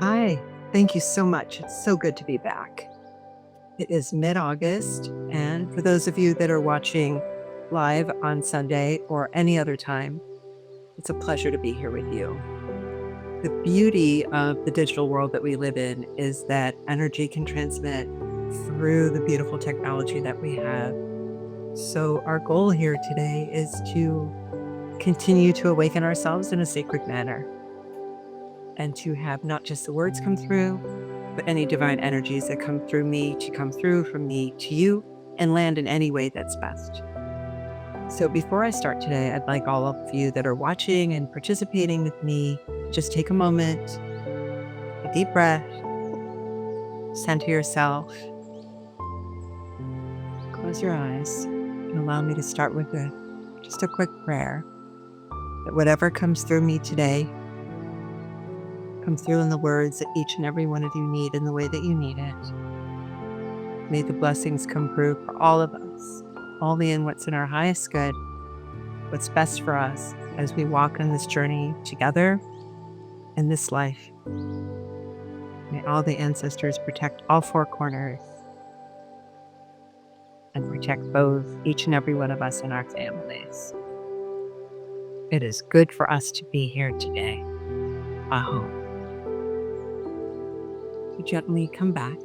Hi, thank you so much. It's so good to be back. It is mid-August, and for those of you that are watching live on Sunday or any other time, it's a pleasure to be here with you. The beauty of the digital world that we live in is that energy can transmit through the beautiful technology that we have. So our goal here today is to continue to awaken ourselves in a sacred manner and to have not just the words come through, but any divine energies that come through me to come through from me to you and land in any way that's best. So before I start today, I'd like all of you that are watching and participating with me, just take a moment, a deep breath, center yourself, close your eyes, and allow me to start with just a quick prayer that whatever comes through me today come through in the words that each and every one of you need in the way that you need it. May the blessings come through for all of us, only in what's in our highest good, what's best for us as we walk on this journey together in this life. May all the ancestors protect all four corners and protect both each and every one of us and our families. It is good for us to be here today. Aho. You gently come back,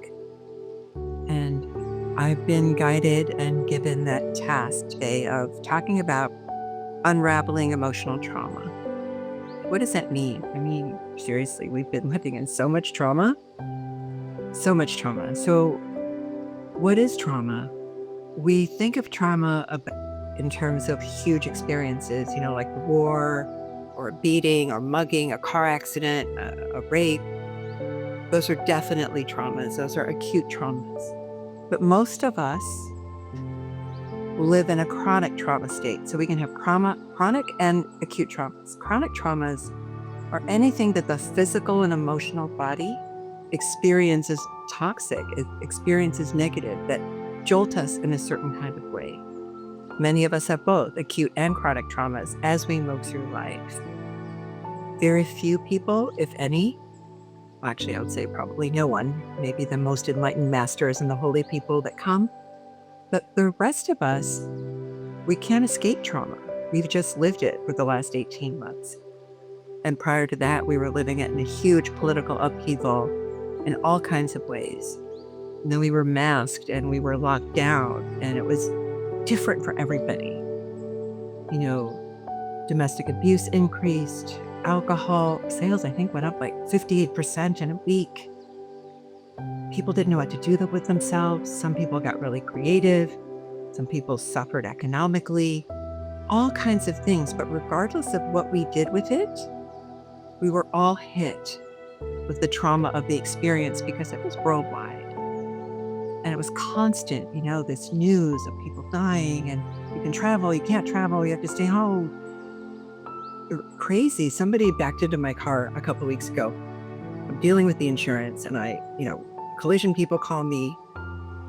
and I've been guided and given that task today of talking about unraveling emotional trauma. What does that mean? I mean, seriously, we've been living in so much trauma. So much trauma. So what is trauma? We think of trauma in terms of huge experiences, like war or a beating or mugging, a car accident, a rape. Those are definitely traumas. Those are acute traumas. But most of us live in a chronic trauma state. So we can have chronic and acute traumas. Chronic traumas are anything that the physical and emotional body experiences toxic, it experiences negative, that jolt us in a certain kind of way. Many of us have both acute and chronic traumas as we move through life. Very few people, if any, actually I would say probably no one, maybe the most enlightened masters and the holy people that come, but the rest of us, we can't escape trauma. We've just lived it for the last 18 months. And prior to that, we were living it in a huge political upheaval in all kinds of ways. And then we were masked and we were locked down, and it was different for everybody. Domestic abuse increased, alcohol sales, I think, went up like 58% in a week. People didn't know what to do with themselves. Some people got really creative. Some people suffered economically, all kinds of things. But regardless of what we did with it, we were all hit with the trauma of the experience because it was worldwide. And it was constant, this news of people dying, and you can travel, you can't travel, you have to stay home. Crazy. Somebody backed into my car a couple of weeks ago. I'm dealing with the insurance, and collision people call me,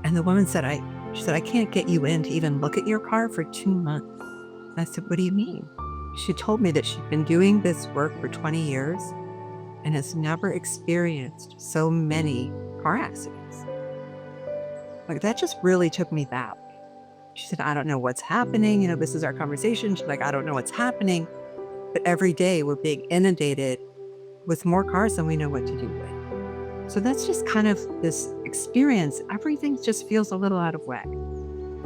and the woman said, she said, I can't get you in to even look at your car for 2 months. I said, what do you mean? She told me that she'd been doing this work for 20 years and has never experienced so many car accidents. Like, that just really took me back. She said, I don't know what's happening. This is our conversation. She's like, I don't know what's happening. But every day we're being inundated with more cars than we know what to do with. So that's just kind of this experience. Everything just feels a little out of whack.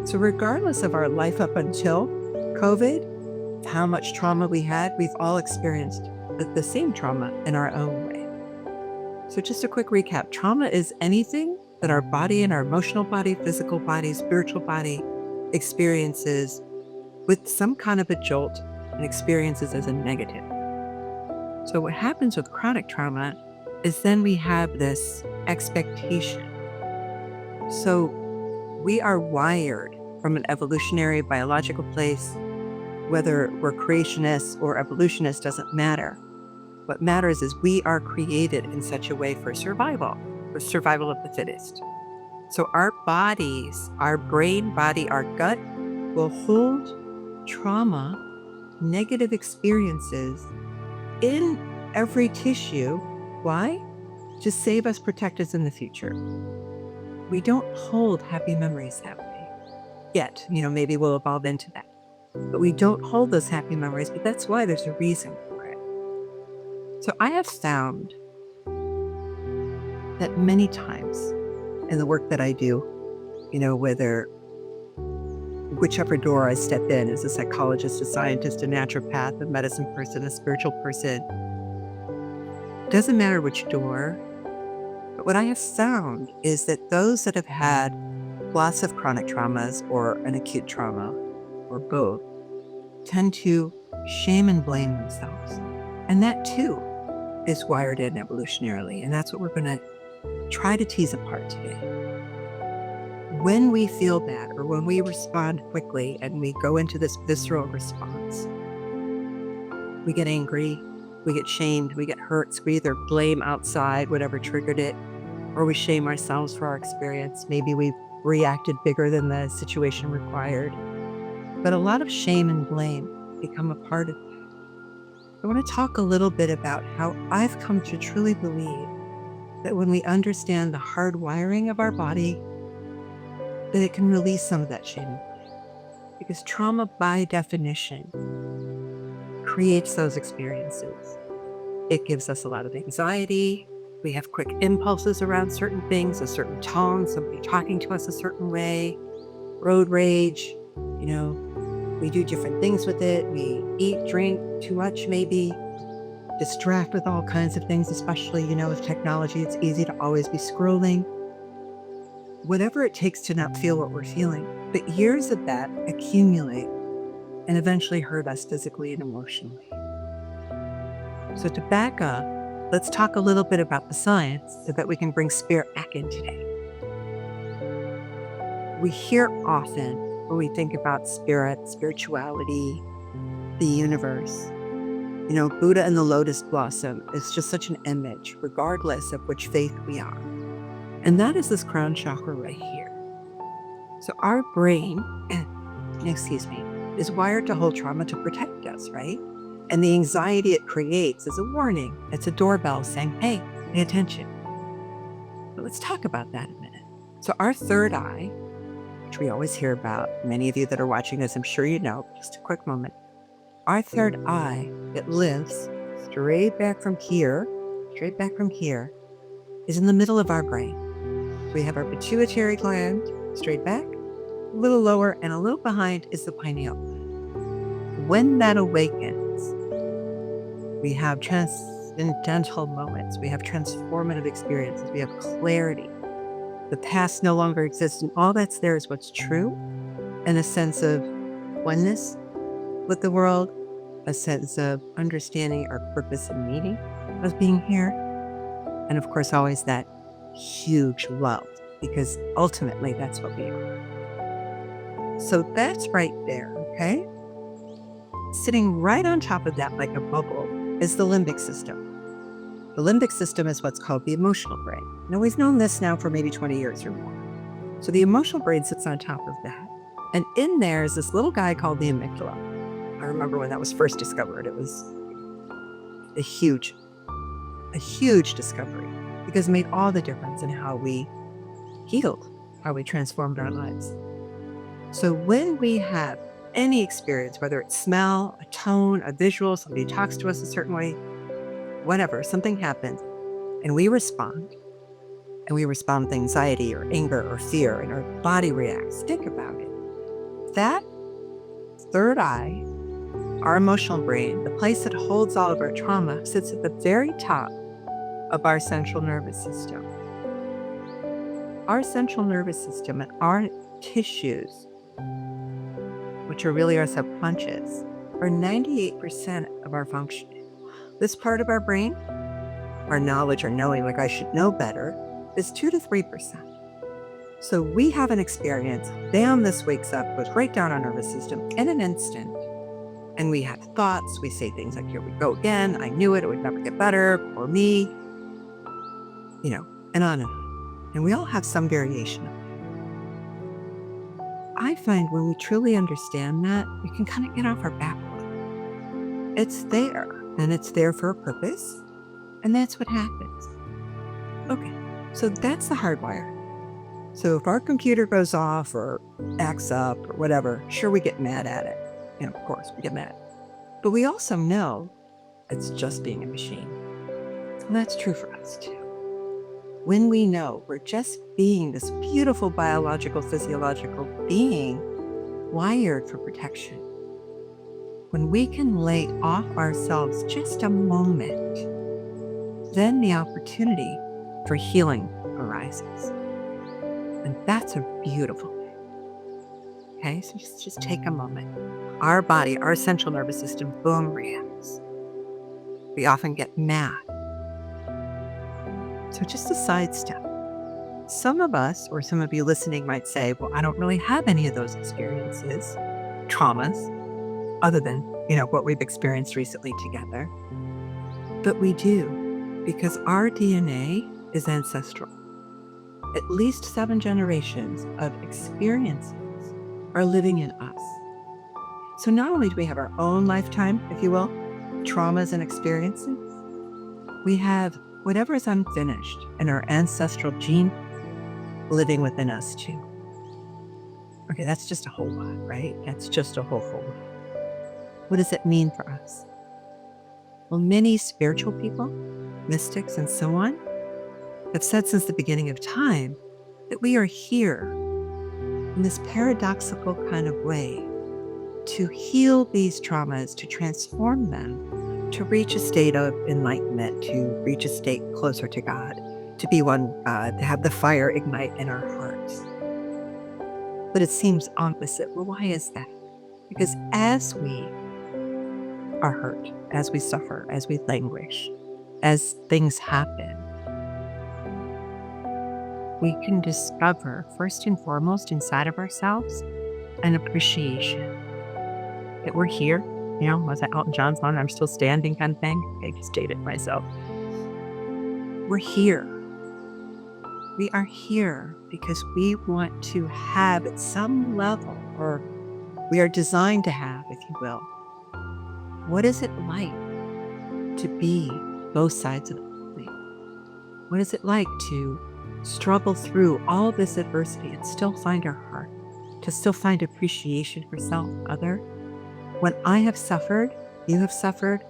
So regardless of our life up until COVID, how much trauma we had, we've all experienced the same trauma in our own way. So just a quick recap. Trauma is anything that our body and our emotional body, physical body, spiritual body experiences with some kind of a jolt and experiences as a negative. So what happens with chronic trauma is then we have this expectation. So we are wired from an evolutionary biological place, whether we're creationists or evolutionists doesn't matter. What matters is we are created in such a way for survival of the fittest. So our bodies, our brain, body, our gut will hold trauma, negative experiences in every tissue. Why? to save us, protect us in the future. We don't hold happy memories that way yet. Maybe we'll evolve into that. But we don't hold those happy memories, but that's why there's a reason for it. So I have found that many times in the work that I do, whether whichever door I step in as a psychologist, a scientist, a naturopath, a medicine person, a spiritual person, it doesn't matter which door. But what I have found is that those that have had lots of chronic traumas or an acute trauma or both tend to shame and blame themselves. And that too is wired in evolutionarily. And that's what we're going to try to tease apart today. When we feel bad or when we respond quickly and we go into this visceral response, we get angry, we get shamed, we get hurt. So we either blame outside whatever triggered it, or we shame ourselves for our experience. Maybe we've reacted bigger than the situation required. But a lot of shame and blame become a part of that. I want to talk a little bit about how I've come to truly believe that when we understand the hardwiring of our body, that it can release some of that shame. Because trauma, by definition, creates those experiences. It gives us a lot of anxiety. We have quick impulses around certain things, a certain tone, somebody talking to us a certain way, road rage, we do different things with it. We eat, drink too much, maybe distract with all kinds of things, especially, with technology, it's easy to always be scrolling. Whatever it takes to not feel what we're feeling. But years of that accumulate and eventually hurt us physically and emotionally. So to back up, let's talk a little bit about the science so that we can bring spirit back in today. We hear often when we think about spirit, spirituality, the universe, Buddha and the lotus blossom is just such an image, regardless of which faith we are. And that is this crown chakra right here. So our brain, is wired to hold trauma to protect us, right? And the anxiety it creates is a warning. It's a doorbell saying, hey, pay attention. But let's talk about that in a minute. So our third eye, which we always hear about, many of you that are watching this, I'm sure you know, just a quick moment. Our third eye, it lives straight back from here, is in the middle of our brain. We have our pituitary gland straight back, a little lower, and a little behind is the pineal. When that awakens, we have transcendental moments, we have transformative experiences, we have clarity. The past no longer exists, and all that's there is what's true, and a sense of oneness with the world, a sense of understanding our purpose and meaning of being here, and of course always that huge love, because ultimately that's what we are. So that's right there, okay? Sitting right on top of that like a bubble is the limbic system. The limbic system is what's called the emotional brain. Now, we've known this now for maybe 20 years or more. So the emotional brain sits on top of that. And in there is this little guy called the amygdala. I remember when that was first discovered, it was a huge discovery because it made all the difference in how we healed, how we transformed our lives. So when we have any experience, whether it's smell, a tone, a visual, somebody talks to us a certain way, whatever, something happens, and we respond with anxiety or anger or fear, and our body reacts. Think about it. That third eye, our emotional brain, the place that holds all of our trauma, sits at the very top of our central nervous system. Our central nervous system and our tissues, which are really our subconscious, are 98% of our functioning. This part of our brain, our knowledge or knowing, like I should know better, is 2 to 3%. So we have an experience, bam, this wakes up, goes right down our nervous system in an instant. And we have thoughts, we say things like, here we go again, I knew it would never get better, or me, and on and on. And we all have some variation of it. I find when we truly understand that, we can kind of get off our back foot. It's there, and it's there for a purpose, and that's what happens. Okay, so that's the hardwire. So if our computer goes off or acts up or whatever, sure, we get mad at it. Of course, we get mad. But we also know it's just being a machine. And that's true for us too. When we know we're just being this beautiful biological, physiological being wired for protection, when we can lay off ourselves just a moment, then the opportunity for healing arises. And that's a beautiful thing. Okay, so just take a moment. Our body, our central nervous system, boom, reacts. We often get mad. So just a sidestep. Some of us, or some of you listening might say, well, I don't really have any of those experiences, traumas, other than, what we've experienced recently together. But we do, because our DNA is ancestral. At least 7 generations of experiences are living in us. So not only do we have our own lifetime, if you will, traumas and experiences, we have whatever is unfinished in our ancestral gene living within us too. Okay, that's just a whole lot, right? That's just a whole lot. What does it mean for us? Well, many spiritual people, mystics, and so on, have said since the beginning of time that we are here in this paradoxical kind of way to heal these traumas, to transform them, to reach a state of enlightenment, to reach a state closer to God, to be one, to have the fire ignite in our hearts. But it seems opposite. Well, why is that? Because as we are hurt, as we suffer, as we languish, as things happen, we can discover, first and foremost, inside of ourselves, an appreciation that we're here. Was that Elton John's song, I'm Still Standing kind of thing? I just dated myself. We're here. We are here because we want to have at some level, or we are designed to have, if you will, what is it like to be both sides of the coin? What is it like to struggle through all this adversity and still find our heart, to still find appreciation for self, other? When I have suffered, you have suffered,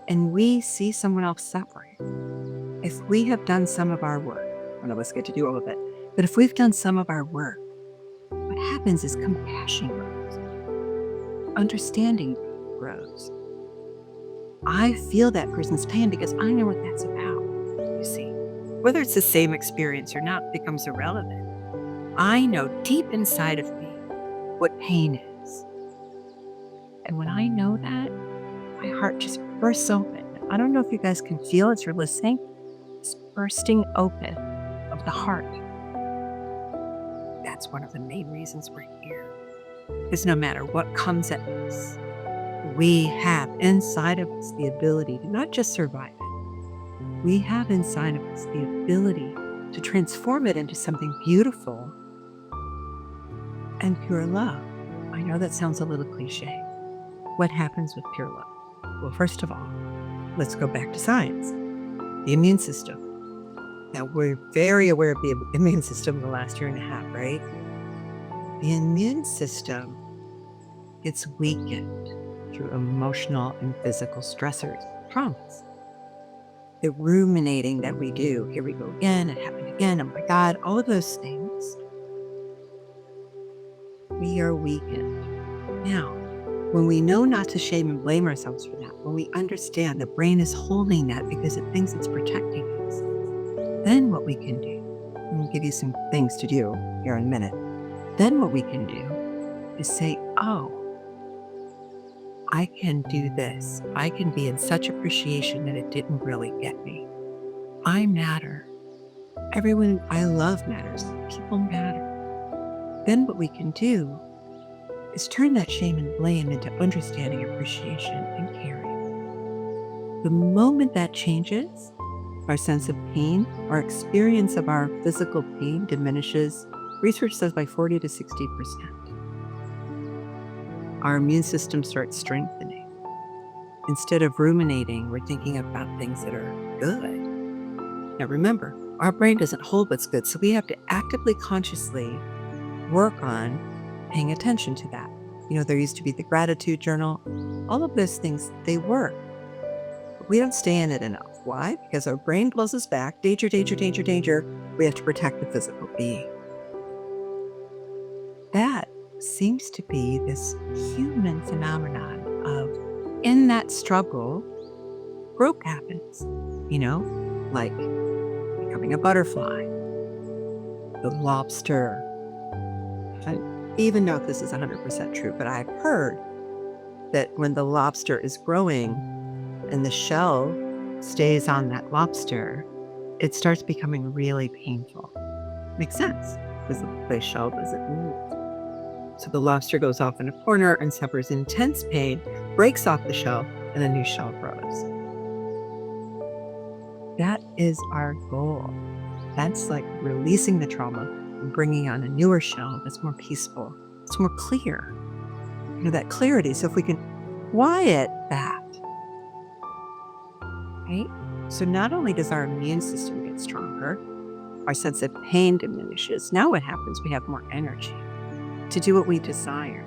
and we see someone else suffering, if we have done some of our work, none of us get to do all of it, but if we've done some of our work, what happens is compassion grows, understanding grows. I feel that person's pain because I know what that's about, you see. Whether it's the same experience or not becomes irrelevant. I know deep inside of me what pain is. And when I know that, my heart just bursts open. I don't know if you guys can feel as you're listening, it's bursting open of the heart. That's one of the main reasons we're here. Because no matter what comes at us, we have inside of us the ability to not just survive it, we have inside of us the ability to transform it into something beautiful and pure love. I know that sounds a little cliche. What happens with pure love? Well, first of all, let's go back to science. The immune system. Now, we're very aware of the immune system in the last year and a half, right? The immune system gets weakened through emotional and physical stressors, traumas. The ruminating that we do, here we go again, it happened again, oh my God, all of those things, we are weakened. Now, when we know not to shame and blame ourselves for that, when we understand the brain is holding that because it thinks it's protecting us, then what we can do, I'm going to give you some things to do here in a minute. Then what we can do is say, oh, I can do this. I can be in such appreciation that it didn't really get me. I matter. Everyone I love matters. People matter. Then what we can do is turn that shame and blame into understanding, appreciation, and caring. The moment that changes, our sense of pain, our experience of our physical pain diminishes, research says by 40 to 60%. Our immune system starts strengthening. Instead of ruminating, we're thinking about things that are good. Now remember, Our brain doesn't hold what's good, so we have to actively, consciously work on paying attention to that. There used to be the gratitude journal. All of those things, they work, but we don't stay in it enough. Why? Because our brain pulls us back. Danger, danger, danger, danger. We have to protect the physical being. That seems to be this human phenomenon of, in that struggle, growth happens, like becoming a butterfly, the lobster. I don't even know if this is 100% true, but I've heard that when the lobster is growing and the shell stays on that lobster, it starts becoming really painful. Makes sense, because the shell doesn't move. So the lobster goes off in a corner and suffers intense pain, breaks off the shell, and a new shell grows. That is our goal. That's like releasing the trauma and bringing on a newer shell that's more peaceful. It's more clear. That clarity. So if we can quiet that, right? So not only does our immune system get stronger, our sense of pain diminishes. Now what happens? We have more energy to do what we desire.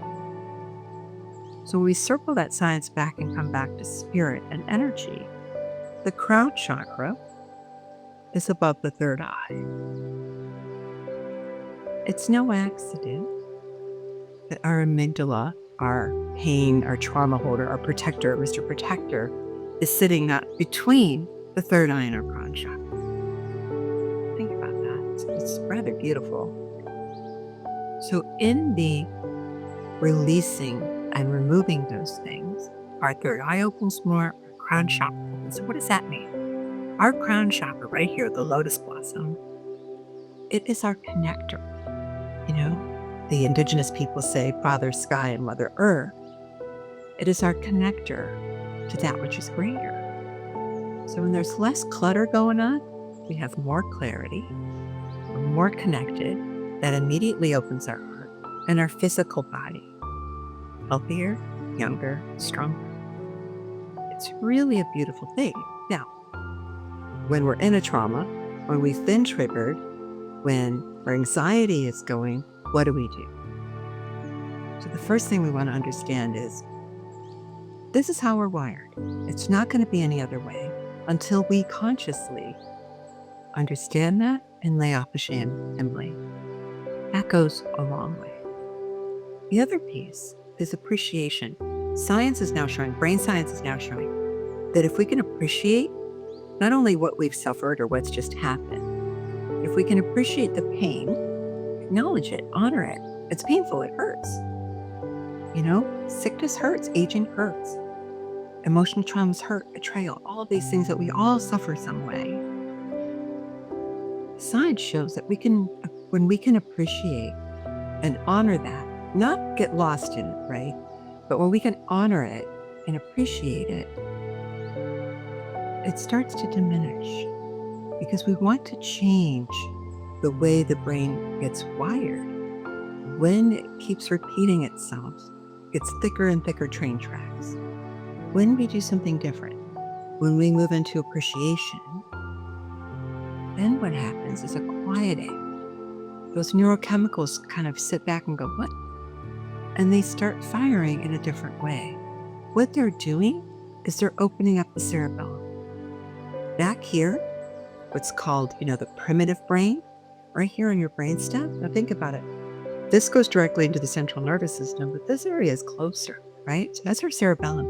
So when we circle that science back and come back to spirit and energy, the crown chakra is above the third eye. It's no accident that our amygdala, our pain, our trauma holder, our protector, Mr. Protector, is sitting not between the third eye and our crown chakra. Think about that. It's rather beautiful. So in the releasing and removing those things, our third eye opens more, our crown chakra opens. So what does that mean? Our crown chakra right here, the lotus blossom, it is our connector. The indigenous people say Father Sky and Mother Earth. It is our connector to that which is greater. So when there's less clutter going on, we have more clarity, we're more connected. That immediately opens our heart and our physical body. Healthier, younger, stronger. It's really a beautiful thing. Now, when we're in a trauma, when we've been triggered, when our anxiety is going, what do we do? So the first thing we want to understand is, this is how we're wired. It's not going to be any other way until we consciously understand that and lay off the shame and blame. That goes a long way. The other piece is appreciation. Science is now showing, brain science is now showing, that if we can appreciate not only what we've suffered or what's just happened, if we can appreciate the pain, acknowledge it, honor it. It's painful, it hurts. Sickness hurts, aging hurts. Emotional traumas hurt, betrayal, all of these things that we all suffer some way. Science shows that when we can appreciate and honor that, not get lost in it, right? But when we can honor it and appreciate it, it starts to diminish, because we want to change the way the brain gets wired. When it keeps repeating itself, it's thicker and thicker train tracks. When we do something different, when we move into appreciation, then what happens is a quieting. Those neurochemicals kind of sit back and go, what? And they start firing in a different way. What they're doing is they're opening up the cerebellum. Back here, what's called, the primitive brain, right here in your brainstem. Now think about it. This goes directly into the central nervous system, but this area is closer, right? So that's our cerebellum.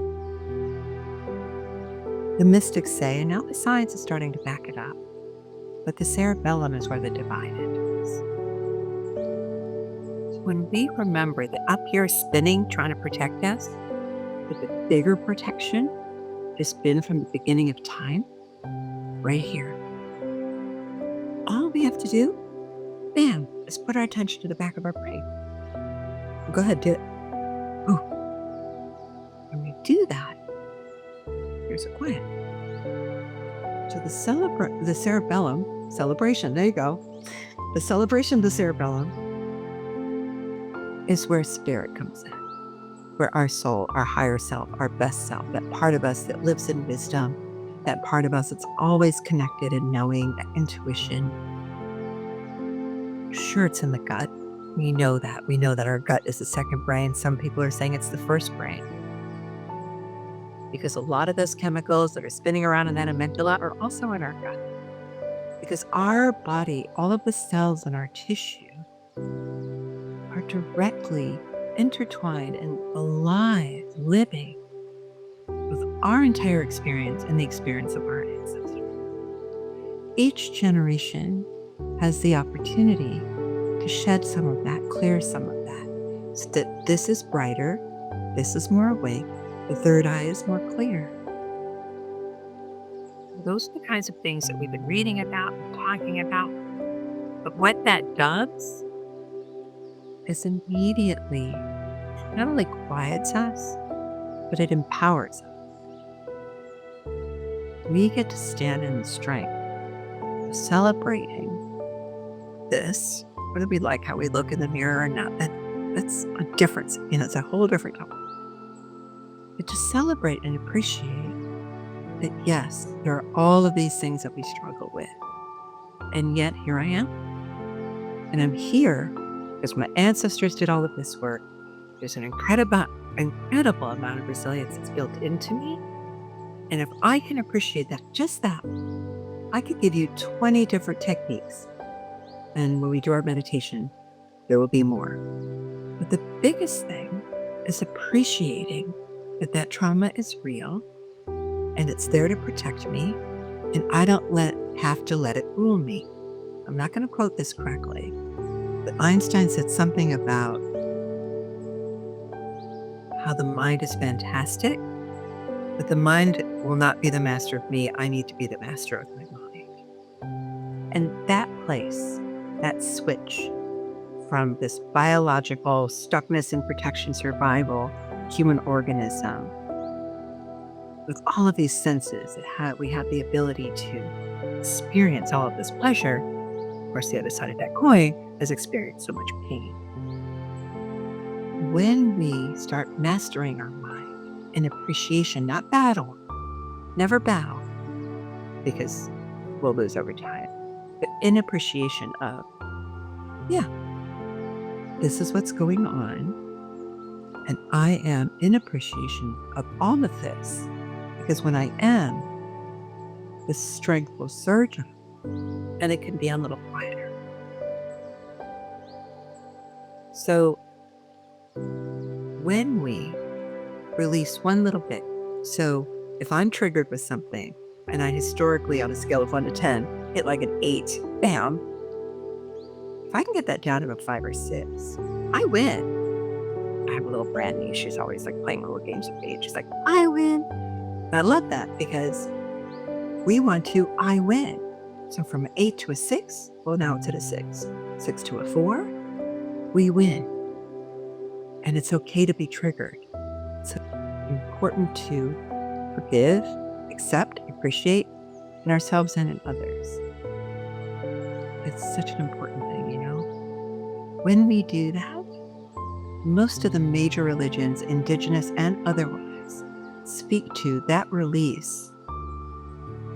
The mystics say, and now the science is starting to back it up, but the cerebellum is where the divine is. So when we remember that up here spinning, trying to protect us, but the bigger protection has been from the beginning of time, right here. All we have to do, bam, is put our attention to the back of our brain. Go ahead, do it. Oh, when we do that, here's a quiet. So the cerebellum, celebration, there you go. The celebration of the cerebellum is where spirit comes in, where our soul, our higher self, our best self, that part of us that lives in wisdom that part of us that's always connected and knowing, that intuition. Sure, it's in the gut. We know that. We know that our gut is the second brain. Some people are saying it's the first brain because a lot of those chemicals that are spinning around in that amygdala are also in our gut. Because our body, all of the cells in our tissue are directly intertwined and alive, living with our entire experience and the experience of our ancestors. Each generation has the opportunity to shed some of that, clear some of that, so that this is brighter, this is more awake, the third eye is more clear. Those are the kinds of things that we've been reading about and talking about. But what that does is immediately not only quiets us, but it empowers us. We get to stand in the strength of celebrating this, whether we like how we look in the mirror or not. That's a difference. It's a whole different topic. But to celebrate and appreciate that, yes, there are all of these things that we struggle with. And yet here I am. And I'm here because my ancestors did all of this work. There's an incredible amount of resilience that's built into me. And if I can appreciate that, just that, I could give you 20 different techniques. And when we do our meditation, there will be more. But the biggest thing is appreciating that trauma is real and it's there to protect me. And I don't have to let it rule me. I'm not going to quote this correctly, but Einstein said something about how the mind is fantastic, but the mind will not be the master of me. I need to be the master of my mind. And that place, that switch from this biological stuckness in protection survival human organism with all of these senses, we have the ability to experience all of this pleasure. Of course, the other side of that coin is experience so much pain. When we start mastering our mind in appreciation, not battle, never battle, because we'll lose over time, but in appreciation of, yeah, this is what's going on, and I am in appreciation of all of this, because when I am, the strength will surge up, and it can be a little quieter. So when we release one little bit, so if I'm triggered with something, and I historically, on a scale of 1 to 10, hit like an 8, bam, if I can get that down to a 5 or 6, I win. I have a little Brandy. She's always like playing little games with me. She's like, I win. And I love that because we want to, I win. So from an 8 to a 6, well, now it's at a 6. 6 to a 4, we win. And it's okay to be triggered. It's important to forgive, accept, appreciate in ourselves and in others. It's such an important thing, you know? When we do that, most of the major religions, indigenous and otherwise, speak to that release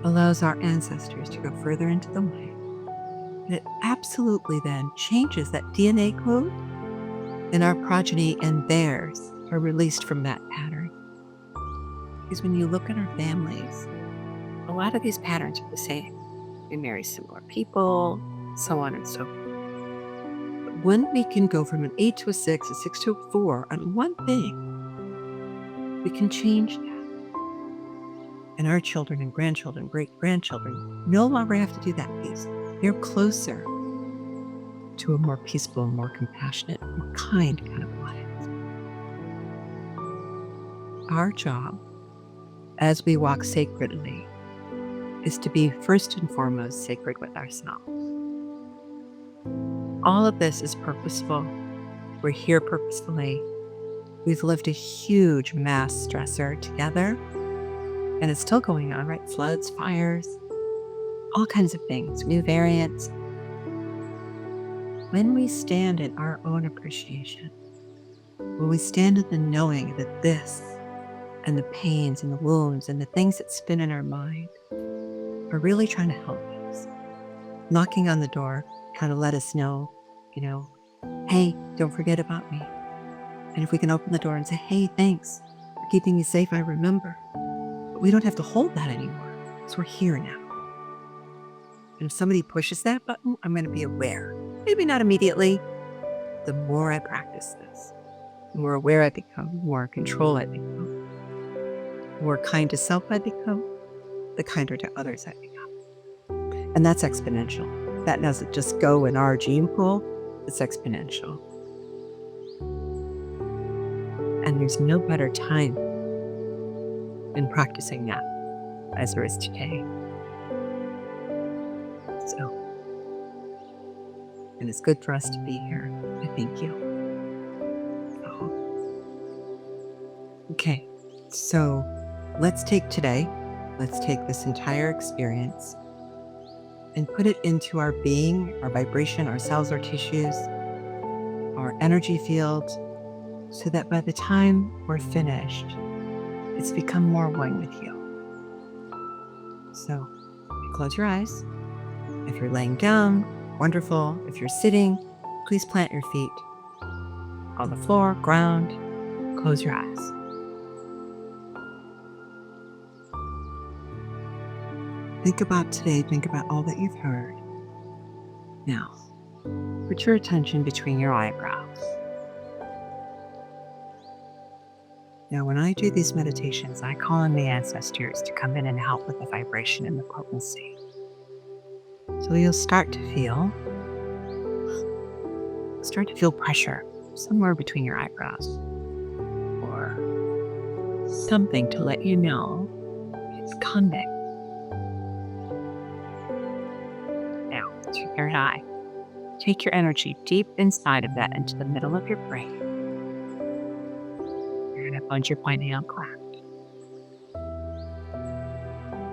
allows our ancestors to go further into the light. And it absolutely then changes that DNA code, and our progeny and theirs are released from that pattern. Because when you look at our families, a lot of these patterns are the same. We marry similar people, so on and so forth. But when we can go from an 8 to a 6, a 6 to a 4 on one thing, we can change that. And our children and grandchildren, great-grandchildren, no longer have to do that piece. They're closer to a more peaceful, more compassionate, more kind kind of life. Our job, as we walk sacredly, is to be first and foremost sacred with ourselves. All of this is purposeful. We're here purposefully. We've lived a huge mass stressor together, and it's still going on, right? Floods, fires, all kinds of things, new variants. When we stand in our own appreciation, when we stand in the knowing that this and the pains and the wounds and the things that spin in our mind are really trying to help us. Knocking on the door, kind of let us know, hey, don't forget about me. And if we can open the door and say, hey, thanks for keeping me safe, I remember. But we don't have to hold that anymore because we're here now. And if somebody pushes that button, I'm going to be aware. Maybe not immediately. The more I practice this, the more aware I become, the more control I become, the more kind to self I become, the kinder to others I become. And that's exponential. That doesn't just go in our gene pool, it's exponential. And there's no better time than practicing that as there is today. So, and it's good for us to be here. I thank you. Okay, so let's take this entire experience and put it into our being, our vibration, our cells, our tissues, our energy field, so that by the time we're finished, it's become more one with you. So close your eyes. If you're laying down, wonderful. If you're sitting, please plant your feet on the floor, ground. Close your eyes. Think about today. Think about all that you've heard. Now, put your attention between your eyebrows. Now, when I do these meditations, I call on the ancestors to come in and help with the vibration and the potency. So you'll start to feel pressure somewhere between your eyebrows, or something to let you know it's coming. Now, to your third eye, take your energy deep inside of that into the middle of your brain. You're going to punch your pineal gland.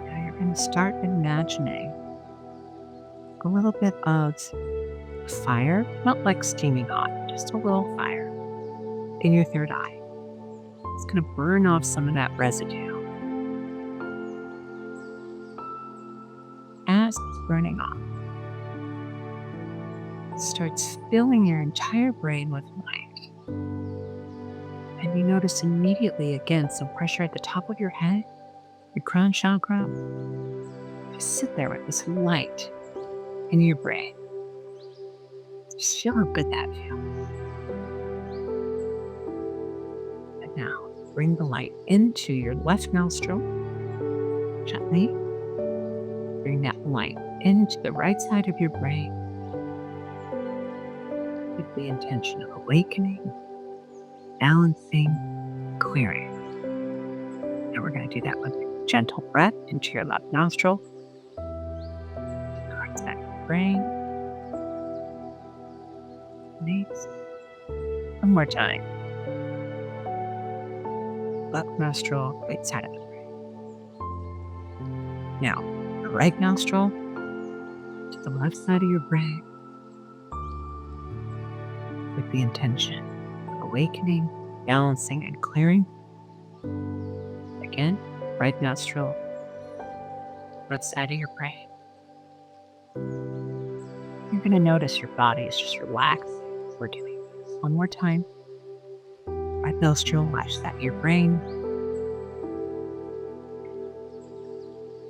Now you're going to start imagining a little bit of fire, not like steaming hot, just a little fire in your third eye. It's going to burn off some of that residue. As it's burning off, it starts filling your entire brain with light. And you notice immediately, again, some pressure at the top of your head, your crown chakra. Just sit there with this light in your brain. Just feel how good that feels. And now, bring the light into your left nostril. Gently. Bring that light into the right side of your brain with the intention of awakening, balancing, clearing. And we're going to do that with a gentle breath into your left nostril. Towards that brain. Nice. One more time. Left nostril, right side of the brain. Now, the right nostril to the left side of your brain with the intention of awakening, balancing, and clearing. Again, right nostril, left side of your brain. You're going to notice your body is just relaxed. We're doing this one more time. Right nostril, left side of your brain.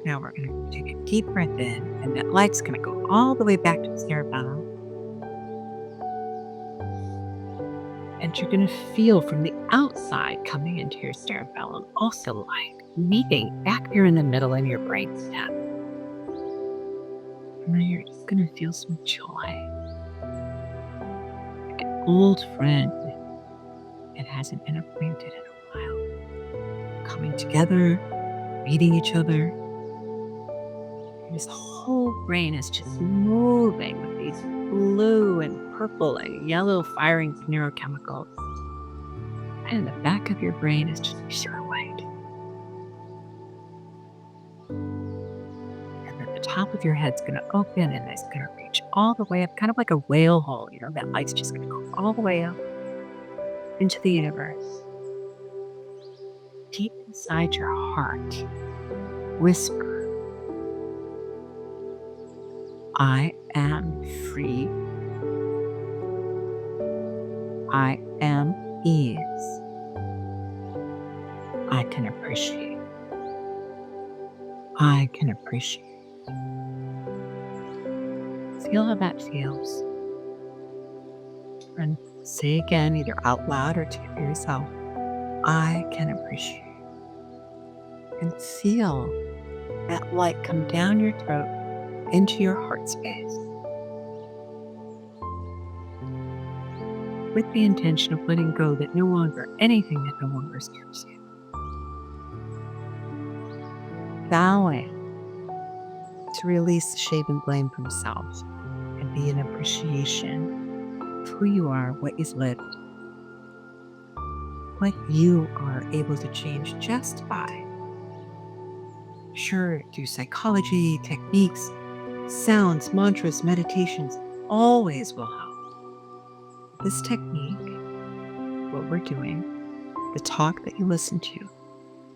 Now we're going to take a deep breath in, and that light's going to go all the way back to the cerebellum. And you're going to feel from the outside coming into your cerebellum also light, meeting back here in the middle in your brainstem. And then you're just going to feel some joy. Like an old friend that hasn't been acquainted in a while. Coming together, meeting each other. This whole brain is just moving with these blue and purple and yellow firing neurochemicals. And the back of your brain is just pure white. And then the top of your head's going to open and it's going to reach all the way up, kind of like a whale hole. That light's just going to go all the way up into the universe. Deep inside your heart, whisper, I am free. I am ease. I can appreciate. I can appreciate. Feel how that feels. And say again, either out loud or to yourself, I can appreciate. And feel that light come down your throat into your heart space with the intention of letting go that no longer, anything that no longer serves you. Vowing to release the shame and blame from self and be an appreciation of who you are, what you've lived, what you are able to change just by. Sure, through psychology, techniques, sounds, mantras, meditations, always will help. This technique, what we're doing, the talk that you listen to,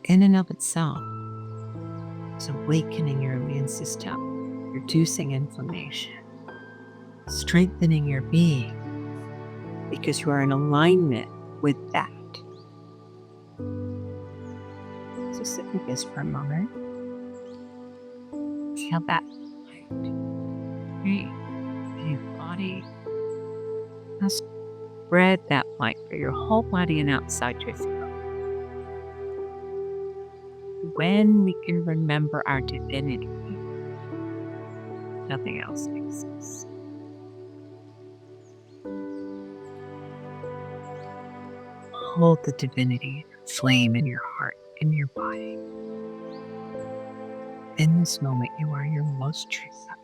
in and of itself, is awakening your immune system, reducing inflammation, strengthening your being, because you are in alignment with that. So sit with this for a moment. Feel that light in your body. Now spread that light through your whole body and outside your throat. When we can remember our divinity, nothing else exists. Hold the divinity flame in your heart, in your body. In this moment, you are your most true self.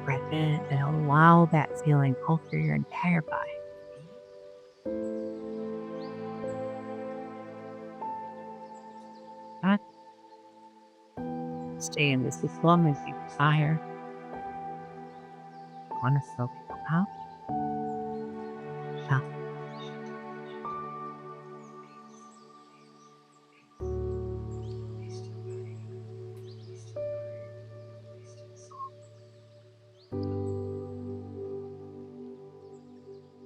Breath in and allow that feeling all through your entire body. Not stay in this as long as you desire. Want to feel out? Feel